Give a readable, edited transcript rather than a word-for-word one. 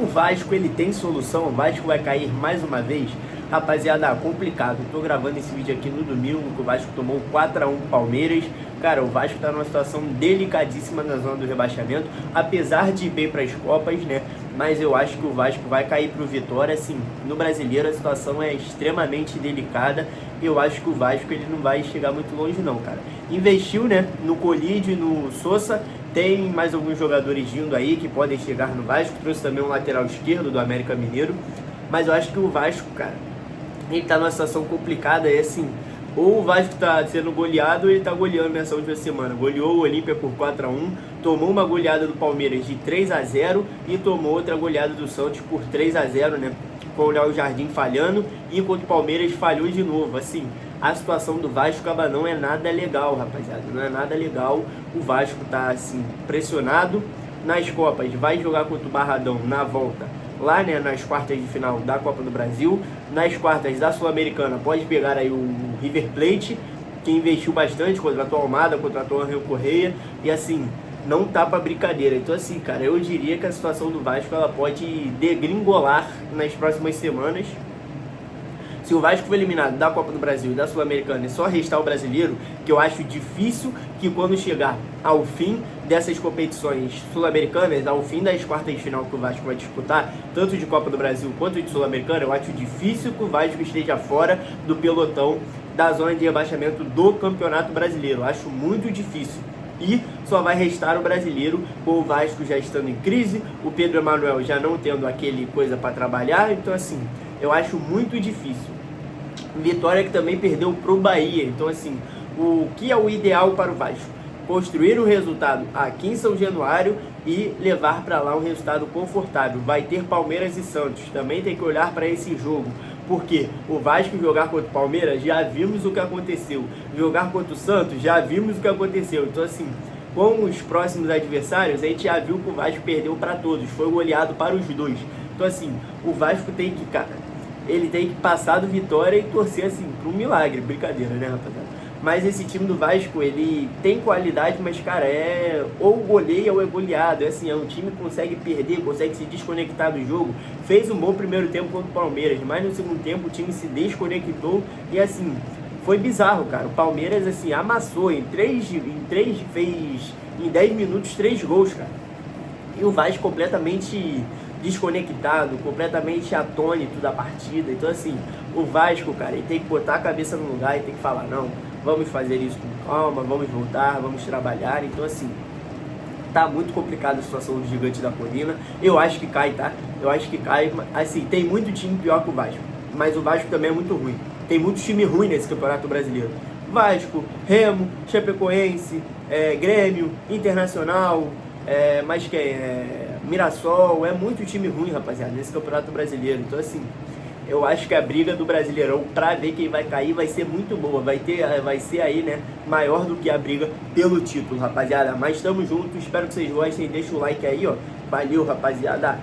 O Vasco, ele tem solução? O Vasco vai cair mais uma vez? Rapaziada, complicado. Tô gravando esse vídeo aqui no domingo, que o Vasco tomou 4-1 Palmeiras. Cara, o Vasco tá numa situação delicadíssima na zona do rebaixamento, apesar de ir bem para as Copas, né? Mas eu acho que o Vasco vai cair pro Vitória, assim. No Brasileiro a situação é extremamente delicada. Eu acho que o Vasco ele não vai chegar muito longe não, cara. Investiu, né, no Colídio e no Sousa. Tem mais alguns jogadores vindo aí que podem chegar no Vasco. Trouxe também um lateral esquerdo do América Mineiro. Mas eu acho que o Vasco, cara, ele tá numa situação complicada, é assim, ou o Vasco tá sendo goleado ou ele tá goleando nessa última semana. Goleou o Olímpia por 4-1, tomou uma goleada do Palmeiras de 3-0 e tomou outra goleada do Santos por 3-0, né? Com o Léo Jardim falhando, enquanto o Palmeiras falhou de novo. Assim, a situação do Vasco não é nada legal, rapaziada, não é nada legal. O Vasco tá, assim, pressionado nas Copas, vai jogar contra o Barradão na volta, lá, né, nas quartas de final da Copa do Brasil. Nas quartas da Sul-Americana pode pegar aí o River Plate, que investiu bastante, contratou Almada, contratou Angel Correia, e assim, não tá pra brincadeira. Então assim, cara, eu diria que a situação do Vasco ela pode degringolar nas próximas semanas. Se o Vasco for eliminado da Copa do Brasil e da Sul-Americana e só restar o Brasileiro, que eu acho difícil que quando chegar ao fim dessas competições sul-americanas, ao fim das quartas de final que o Vasco vai disputar, tanto de Copa do Brasil quanto de Sul-Americana, eu acho difícil que o Vasco esteja fora do pelotão da zona de rebaixamento do Campeonato Brasileiro. Eu acho muito difícil. E só vai restar o Brasileiro, com o Vasco já estando em crise, o Pedro Emanuel já não tendo aquele coisa para trabalhar. Então assim, eu acho muito difícil. Vitória que também perdeu pro Bahia. Então assim, o que é o ideal para o Vasco? Construir o resultado aqui em São Januário e levar para lá um resultado confortável. Vai ter Palmeiras e Santos, também tem que olhar para esse jogo, porque o Vasco jogar contra o Palmeiras, já vimos o que aconteceu. Jogar contra o Santos, já vimos o que aconteceu. Então assim, com os próximos adversários, a gente já viu que o Vasco perdeu para todos, foi goleado para os dois. Então assim, o Vasco tem que, cara, ele tem que passar do Vitória e torcer assim para um milagre. Brincadeira, né, rapaziada? Mas esse time do Vasco, ele tem qualidade, mas, cara, é ou goleia ou é goleado. É assim, é um time que consegue perder, consegue se desconectar do jogo. Fez um bom primeiro tempo contra o Palmeiras, mas no segundo tempo o time se desconectou e, assim, foi bizarro, cara. O Palmeiras, assim, amassou em 10 minutos 3 gols, cara. E o Vasco completamente desconectado, completamente atônito da partida. Então assim, o Vasco, cara, ele tem que botar a cabeça no lugar e tem que falar, não, vamos fazer isso com calma, vamos voltar, vamos trabalhar. Então assim, tá muito complicada a situação do Gigante da Colina. Eu acho que cai, tá? Eu acho que cai, assim, tem muito time pior que o Vasco, mas o Vasco também é muito ruim. Tem muito time ruim nesse Campeonato Brasileiro. Vasco, Remo, Chapecoense, Grêmio, Internacional, mas quem Mirassol, é muito time ruim, rapaziada, nesse Campeonato Brasileiro. Então assim, eu acho que a briga do Brasileirão pra ver quem vai cair vai ser muito boa, vai ser aí, né, maior do que a briga pelo título, rapaziada. Mas tamo junto, espero que vocês gostem, deixa o like aí, ó. Valeu, rapaziada.